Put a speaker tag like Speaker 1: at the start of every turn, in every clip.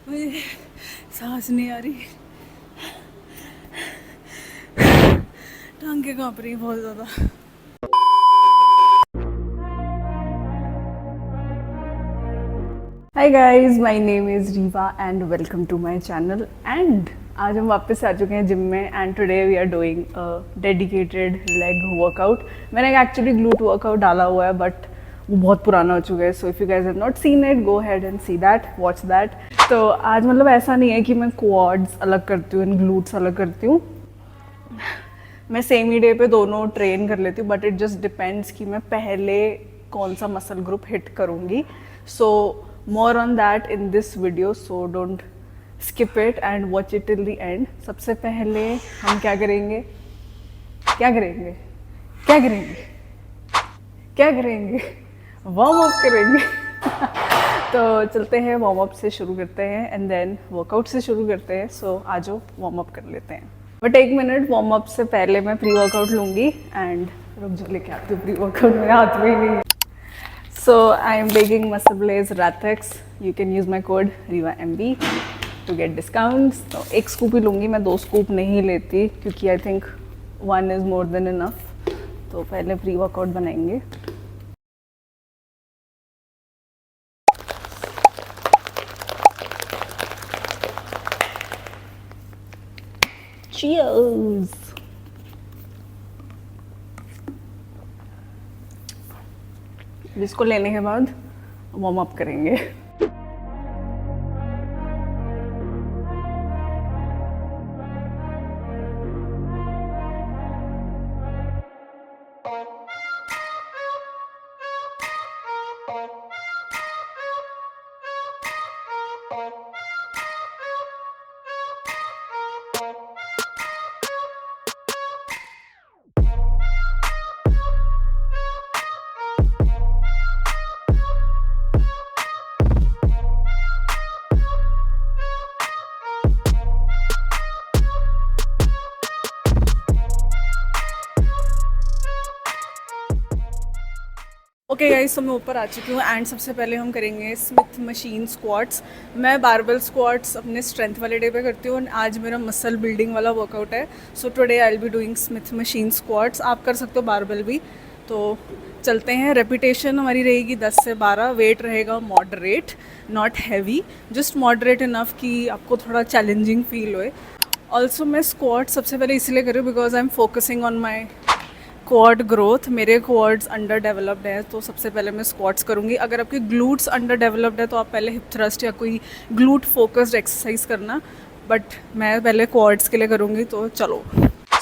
Speaker 1: मुझे सांस नहीं आ रही, टांगे कांप रही बहुत ज़्यादा। Hi guys, my name is Reeva and welcome to my channel. And आज हम वापस आ चुके हैं जिम में and today we are doing a dedicated leg workout. मैंने एक्चुअली ग्लूट वर्कआउट डाला हुआ है बट वो बहुत पुराना हो चुका है, so if you guys have not seen it go ahead and see that, watch that. तो आज मतलब ऐसा नहीं है कि मैं क्वाड्स अलग करती हूँ एंड ग्लूट्स अलग करती हूँ, मैं सेम ही डे पे दोनों ट्रेन कर लेती हूँ, बट इट जस्ट डिपेंड्स कि मैं पहले कौन सा मसल ग्रुप हिट करूँगी। So more on that in this video, so don't skip it and watch it till the end. सबसे पहले हम क्या करेंगे क्या करेंगे क्या करेंगे क्या करेंगे वार्म अप करेंगे। तो चलते हैं, वार्म अप से शुरू करते हैं एंड देन वर्कआउट से शुरू करते हैं। सो आ जाओ वार्म अप कर लेते हैं। बट एक मिनट, वार्म अप से पहले मैं प्री वर्कआउट लूँगी एंड रुक जो लेके आती हूँ प्री वर्कआउट, मेरे हाथ में ही नहीं है। So I am taking MuscleBlaze rathex, you can use my code RIVAMB to get discounts. तो एक स्कूप ही लूँगी मैं, 2 स्कूप नहीं लेती क्योंकि I think 1 is more than enough. तो पहले प्री वर्कआउट बनाएंगे। Cheers! जिसको लेने के बाद वार्म अप करेंगे। ओके गाइस, तो मैं ऊपर आ चुकी हूँ एंड सबसे पहले हम करेंगे स्मिथ मशीन स्क्वाट्स। मैं बारबेल स्क्वाट्स अपने स्ट्रेंथ वाले डे पे करती हूँ, आज मेरा मसल बिल्डिंग वाला वर्कआउट है। So today I will be doing Smith machine squats. आप कर सकते हो बारबेल भी। तो चलते हैं। रेपिटेशन हमारी रहेगी 10 से 12। वेट रहेगा moderate, not heavy, just moderate enough कि आपको थोड़ा चैलेंजिंग फील होए। ऑल्सो मैं स्क्वाट सबसे पहले इसलिए कर रही हूँ because I am focusing on my quad growth. मेरे क्वाड्स अंडर डेवलप्ड है तो सबसे पहले मैं स्क्वाट्स करूँगी। अगर आपके ग्लूट्स अंडर डेवलप्ड है तो आप पहले हिप थ्रस्ट या कोई ग्लूट फोकस्ड एक्सरसाइज करना, बट मैं पहले क्वाड्स के लिए करूँगी। तो चलो,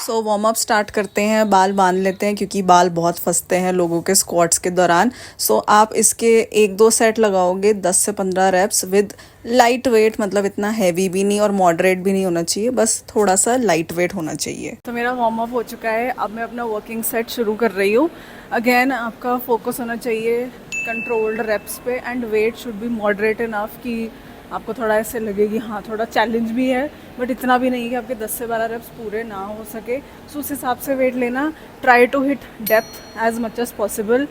Speaker 1: सो वार्म अप स्टार्ट करते हैं। बाल बांध लेते हैं क्योंकि बाल बहुत फंसते हैं लोगों के स्क्वाट्स के दौरान। सो आप इसके 1-2 सेट लगाओगे, 10 से 15 रेप्स विद लाइट वेट, मतलब इतना हैवी भी नहीं और मॉडरेट भी नहीं होना चाहिए, बस थोड़ा सा लाइट वेट होना चाहिए। तो मेरा वार्म अप हो चुका है, अब मैं अपना वर्किंग सेट शुरू कर रही हूँ। अगेन आपका फोकस होना चाहिए कंट्रोल्ड रेप्स पे and weight should be moderate enough कि आपको थोड़ा ऐसे लगे कि हाँ थोड़ा चैलेंज भी है, बट इतना भी नहीं कि आपके 10 से 12 रेप्स पूरे ना हो सके। सो उस हिसाब से वेट लेना। Try to hit depth as much as possible.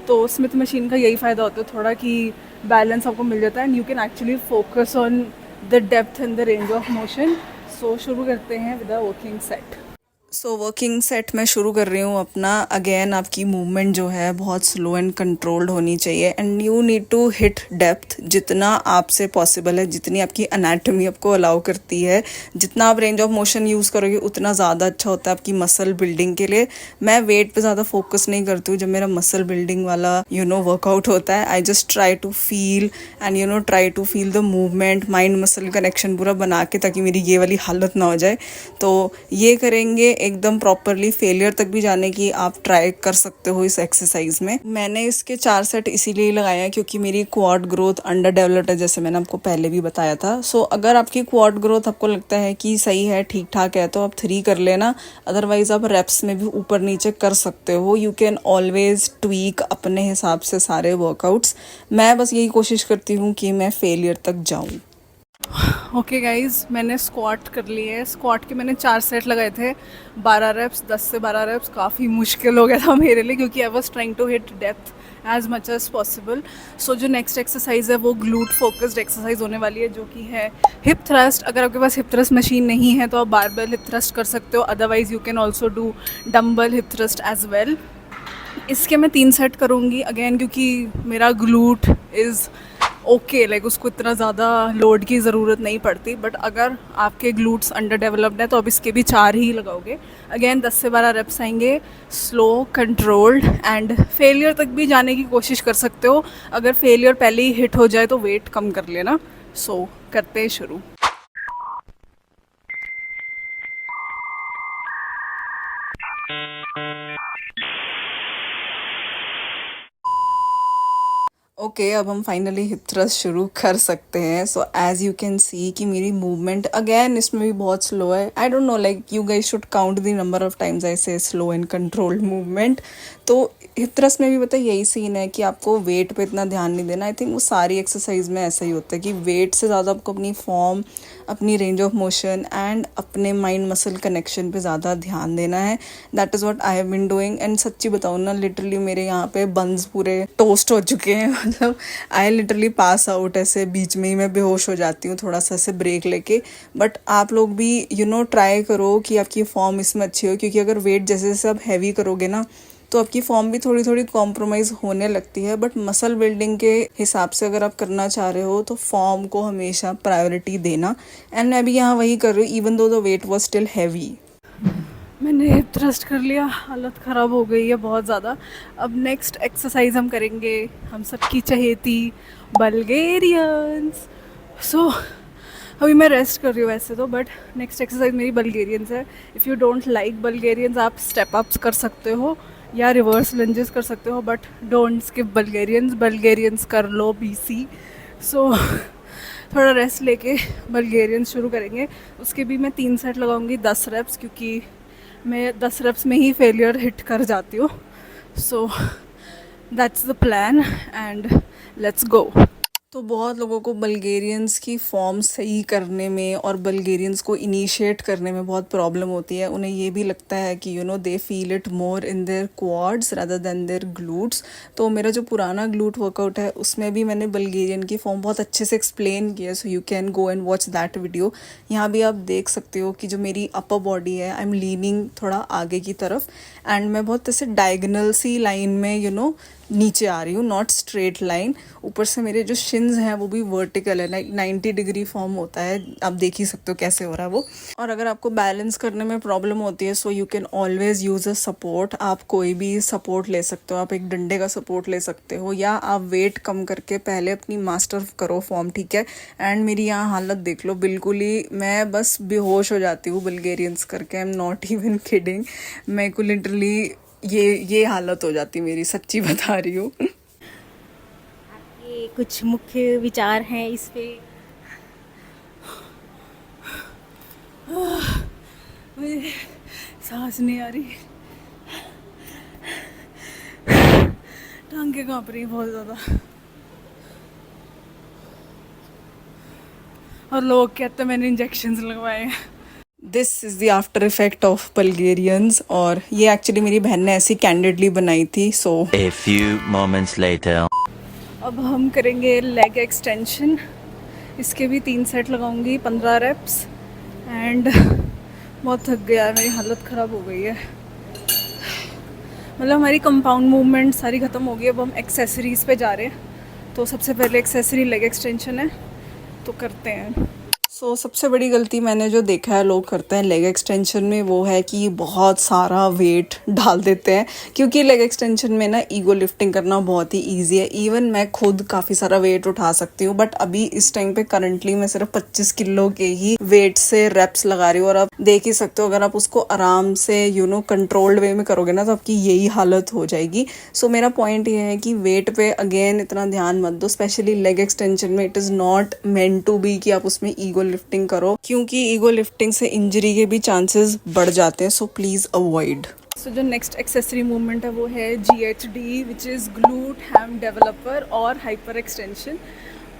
Speaker 1: तो स्मिथ मशीन का यही फ़ायदा होता है थोड़ा कि बैलेंस आपको मिल जाता है and you can actually focus on the depth and the range of motion. So शुरू करते हैं with a working set. So working set मैं शुरू कर रही हूँ अपना। अगेन आपकी मूवमेंट जो है बहुत स्लो एंड कंट्रोल्ड होनी चाहिए and you need to hit depth जितना आपसे पॉसिबल है, जितनी आपकी एनाटॉमी आपको अलाउ करती है। जितना आप रेंज ऑफ मोशन यूज़ करोगे उतना ज़्यादा अच्छा होता है आपकी मसल बिल्डिंग के लिए। मैं वेट पे ज़्यादा फोकस नहीं करती हूँ जब मेरा मसल बिल्डिंग वाला वर्कआउट होता है। I just try to feel and try to feel the movement, mind muscle connection पूरा बना के, ताकि मेरी ये वाली हालत ना हो जाए। तो ये करेंगे एकदम प्रॉपरली फेलियर तक भी जाने की आप ट्राई कर सकते हो इस एक्सरसाइज में। मैंने इसके 4 सेट इसीलिए लगाए हैं क्योंकि मेरी क्वाड ग्रोथ अंडर डेवलप्ड है, जैसे मैंने आपको पहले भी बताया था। सो अगर आपकी क्वाड ग्रोथ आपको लगता है कि सही है, ठीक ठाक है, तो आप 3 कर लेना। अदरवाइज आप रेप्स में भी ऊपर नीचे कर सकते हो। यू कैन ऑलवेज ट्वीक अपने हिसाब से सारे वर्कआउट्स। मैं बस यही कोशिश करती हूँ कि मैं फेलियर तक जाऊँ। ओके गाइज, मैंने स्क्वाट कर ली है। स्क्वाट के मैंने 4 सेट लगाए थे, 12 रेप्स, 10 से 12 रेप्स। काफ़ी मुश्किल हो गया था मेरे लिए क्योंकि I was trying to hit depth as much as possible. So जो नेक्स्ट एक्सरसाइज है वो ग्लूट फोकस्ड एक्सरसाइज होने वाली है, जो कि है हिप थ्रस्ट। अगर आपके पास हिप थ्रस्ट मशीन नहीं है तो आप बारबेल हिप थ्रस्ट कर सकते हो, otherwise you can also do dumbbell hip thrust as well. इसके मैं 3 सेट करूँगी अगेन, क्योंकि मेरा ग्लूट इज़ ओके, लाइक उसको इतना ज़्यादा लोड की ज़रूरत नहीं पड़ती। बट अगर आपके ग्लूट्स अंडर डेवलप्ड है तो आप इसके भी 4 ही लगाओगे। अगेन 10 से 12 रेप्स आएंगे, स्लो, कंट्रोल्ड, एंड फेलियर तक भी जाने की कोशिश कर सकते हो। अगर फेलियर पहले ही हिट हो जाए तो वेट कम कर लेना। सो करते हैं शुरू। ओके, अब हम फाइनली हिप थ्रस्ट शुरू कर सकते हैं। So as you can see कि मेरी मूवमेंट अगेन इसमें भी बहुत स्लो है। I don't know, like you guys should count the number of times I say slow and controlled movement. तो हिप थ्रस्ट में भी पता है यही सीन है कि आपको वेट पे इतना ध्यान नहीं देना। आई थिंक वो सारी एक्सरसाइज में ऐसा ही होता है कि वेट से ज़्यादा आपको अपनी फॉर्म, अपनी रेंज ऑफ मोशन एंड अपने माइंड मसल कनेक्शन पे ज़्यादा ध्यान देना है। That is what I have been doing. And सच्ची बताऊँ ना, लिटरली मेरे यहाँ पे बंस पूरे टोस्ट हो चुके हैं। मतलब आई लिटरली पास आउट, ऐसे बीच में ही मैं बेहोश हो जाती हूँ थोड़ा सा ऐसे ब्रेक लेके। बट आप लोग भी ट्राई करो कि आपकी फॉर्म इसमें अच्छी हो, क्योंकि अगर वेट जैसे जैसे आप हैवी करोगे ना तो आपकी फॉर्म भी थोड़ी थोड़ी कॉम्प्रोमाइज़ होने लगती है। बट मसल बिल्डिंग के हिसाब से अगर आप करना चाह रहे हो तो फॉर्म को हमेशा प्रायोरिटी देना। एंड मैं भी यहाँ वही कर रही हूँ, even though the wait was still heavy. मैंने हिप थ्रस्ट कर लिया, हालत ख़राब हो गई है बहुत ज़्यादा। अब नेक्स्ट एक्सरसाइज हम करेंगे हम सबकी चहेती बल्गेरियंस। सो अभी मैं रेस्ट कर रही हूँ वैसे तो, बट नेक्स्ट एक्सरसाइज मेरी बल्गेरियंस है। इफ़ यू डोंट लाइक बल्गेरियंस आप स्टेप अप्स कर सकते हो या रिवर्स लंजेस कर सकते हो, बट डोंट स्किप बल्गेरियंस। बल्गेरियंस कर लो बीसी। सो थोड़ा रेस्ट लेके बल्गेरियंस शुरू करेंगे। उसके भी मैं 3 सेट लगाऊंगी 10 रेप्स, क्योंकि मैं 10 रेप्स में ही फेलियर हिट कर जाती हूँ। So that's the plan and let's go. तो बहुत लोगों को बल्गेरियंस की फॉर्म सही करने में और बल्गेरियंस को इनिशिएट करने में बहुत प्रॉब्लम होती है। उन्हें ये भी लगता है कि they feel it more in their quads rather than their glutes. तो मेरा जो पुराना ग्लूट वर्कआउट है उसमें भी मैंने बल्गेरियन की फॉर्म बहुत अच्छे से एक्सप्लेन किया। So you can go and watch that video. यहाँ भी आप देख सकते हो कि जो मेरी अपर बॉडी है आई एम लीनिंग थोड़ा आगे की तरफ, एंड मैं बहुत ऐसे डायगनल सी लाइन में नीचे आ रही हूँ, नॉट स्ट्रेट लाइन। ऊपर से मेरे जो शिन्स हैं वो भी वर्टिकल है, लाइक 90 डिग्री फॉर्म होता है। आप देख ही सकते हो कैसे हो रहा है वो। और अगर आपको बैलेंस करने में प्रॉब्लम होती है so you can always use a support. आप कोई भी सपोर्ट ले सकते हो, आप एक डंडे का सपोर्ट ले सकते हो, या आप वेट कम करके पहले अपनी मास्टर करो फॉर्म, ठीक है। एंड मेरी यहाँ हालत देख लो, बिल्कुल ही मैं बस बेहोश हो जाती हूँ बल्गेरियंस करके। I am not even kidding. मेरे को लिटरली ये हालत हो जाती मेरी, सच्ची बता रही हूँ।
Speaker 2: आपके कुछ मुख्य विचार हैं इस पे?
Speaker 1: मुझे सांस नहीं आ रही, टांगे कांप रही बहुत ज़्यादा, और लोग कहते हैं मैंने इंजेक्शंस लगवाए हैं। This is the after effect of Bulgarians. और ये एक्चुअली मेरी बहन ने ऐसी कैंडिडली बनाई थी। सो
Speaker 3: A few moments later.
Speaker 1: अब हम करेंगे लेग एक्सटेंशन। इसके भी 3 सेट लगाऊंगी 15 रेप्स। एंड बहुत थक गया है, मेरी हालत ख़राब हो गई है। मतलब हमारी कंपाउंड मूवमेंट सारी ख़त्म हो गई। अब हम एक्सेसरीज़ पे जा रहे हैं। तो सबसे पहले एक्सेसरी लेग एक्सटेंशन है, तो करते हैं। सो सबसे बड़ी गलती मैंने जो देखा है लोग करते हैं लेग एक्सटेंशन में, वो है कि बहुत सारा वेट डाल देते हैं। क्योंकि लेग एक्सटेंशन में ना ईगो लिफ्टिंग करना बहुत ही ईजी है। इवन मैं खुद काफ़ी सारा वेट उठा सकती हूँ, बट अभी इस टाइम पे करंटली मैं सिर्फ 25 किलो के ही वेट से रेप्स लगा रही हूँ। और आप देख ही सकते हो, अगर आप उसको आराम से कंट्रोल्ड वे में करोगे ना तो आपकी यही हालत हो जाएगी। सो मेरा पॉइंट ये है कि वेट पे अगेन इतना ध्यान मत दो, स्पेशली लेग एक्सटेंशन में। It is not meant to be कि आप उसमें ईगो लिफ्टिंग करो, क्योंकि ईगो लिफ्टिंग से इंजरी के भी चांसेस बढ़ जाते हैं। So please avoid. सो जो नेक्स्ट एक्सेसरी मूवमेंट है वो है GHD, which is glute ham developer और हाइपर एक्सटेंशन।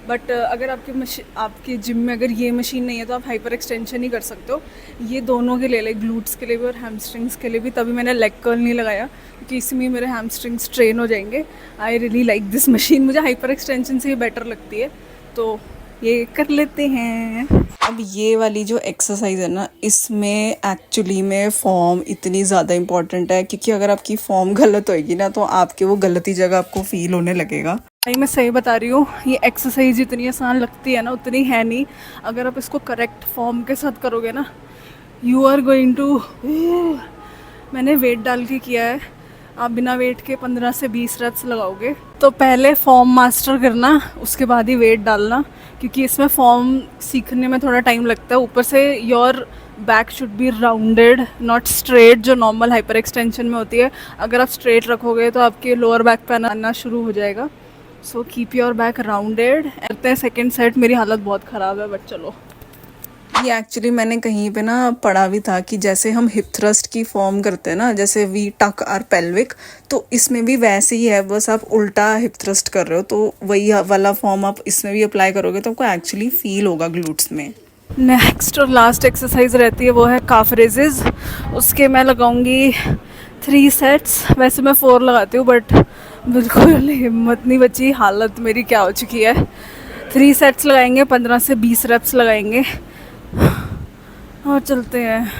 Speaker 1: बट अगर आपके जिम में अगर ये मशीन नहीं है तो आप हाइपर एक्सटेंशन ही कर सकते हो। ये दोनों के लिए, लाइक ग्लूट्स के लिए भी और हैमस्ट्रिंग्स के लिए भी। तभी मैंने लेग कर्ल नहीं लगाया क्योंकि इसमें मेरे हैमस्ट्रिंग्स ट्रेन हो जाएंगे। I really like this machine, मुझे हाइपर एक्सटेंशन से ही बेटर लगती है, तो ये कर लेते हैं। अब ये वाली जो एक्सरसाइज है ना, इसमें एक्चुअली में फॉर्म इतनी ज़्यादा इम्पॉर्टेंट है, क्योंकि अगर आपकी फॉर्म गलत होएगी ना तो आपके वो गलती जगह आपको फील होने लगेगा। भाई मैं सही बता रही हूँ, ये एक्सरसाइज इतनी आसान लगती है ना, उतनी है नहीं। अगर आप इसको करेक्ट फॉर्म के साथ करोगे ना, यू आर गोइंग टू। मैंने वेट डाल के किया है, आप बिना वेट के 15 से 20 रेप्स लगाओगे। तो पहले फॉर्म मास्टर करना, उसके बाद ही वेट डालना, क्योंकि इसमें फॉर्म सीखने में थोड़ा टाइम लगता है। ऊपर से your back should be rounded, not straight, जो नॉर्मल हाइपर एक्सटेंशन में होती है। अगर आप स्ट्रेट रखोगे तो आपके लोअर बैक पे आना शुरू हो जाएगा। So keep your back rounded. करते हैं सेकेंड सेट। मेरी हालत बहुत ख़राब है, बट चलो। ये एक्चुअली मैंने कहीं पे ना पढ़ा भी था कि जैसे हम हिप थ्रस्ट की फॉर्म करते हैं ना, जैसे वी टक आर पेल्विक, तो इसमें भी वैसे ही है, बस आप उल्टा हिप थ्रस्ट कर रहे हो। तो वही वाला फॉर्म आप इसमें भी अप्लाई करोगे तो आपको एक्चुअली फील होगा ग्लूट्स में। नेक्स्ट और लास्ट एक्सरसाइज रहती है वो है काफ रेजेस। उसके मैं लगाऊंगी 3 सेट्स। वैसे मैं 4 लगाती हूँ, बट बिल्कुल हिम्मत नहीं बची, हालत मेरी क्या हो चुकी है। 3 सेट्स लगाएंगे, 15 से 20 रेप्स लगाएंगे और चलते हैं।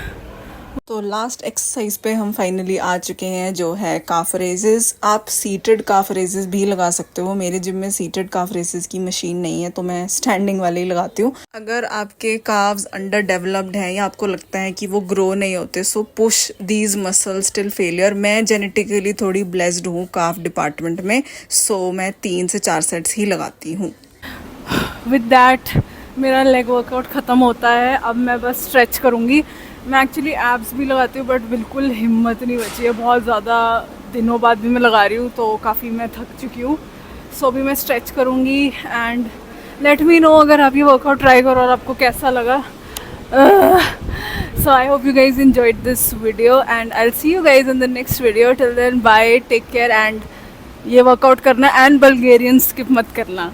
Speaker 1: तो लास्ट एक्सरसाइज पे हम फाइनली आ चुके हैं, जो है काफ रेजेस। आप सीटेड काफ रेजेस भी लगा सकते हो। मेरे जिम में सीटेड काफ रेजेस की मशीन नहीं है, तो मैं स्टैंडिंग वाले ही लगाती हूँ। अगर आपके काव्स अंडर डेवलप्ड हैं या आपको लगता है कि वो ग्रो नहीं होते, सो push these muscles till failure. मैं जेनेटिकली थोड़ी ब्लेस्ड हूँ काफ डिपार्टमेंट में, सो मैं 3 से 4 सेट्स ही लगाती हूँ। विद दैट मेरा लेग वर्कआउट ख़त्म होता है। अब मैं बस स्ट्रेच करूँगी। मैं एक्चुअली एब्स भी लगाती हूँ, बट बिल्कुल हिम्मत नहीं बची है। बहुत ज़्यादा दिनों बाद भी मैं लगा रही हूँ, तो काफ़ी मैं थक चुकी हूँ। सो अभी मैं स्ट्रेच करूँगी एंड लेट मी नो अगर आप ये वर्कआउट ट्राई करो और आपको कैसा लगा। So I hope you guys enjoyed this video and I'll see you guys in the next video. Till then, bye, take care and ये वर्कआउट करना एंड बल्गेरियन स्किप मत करना.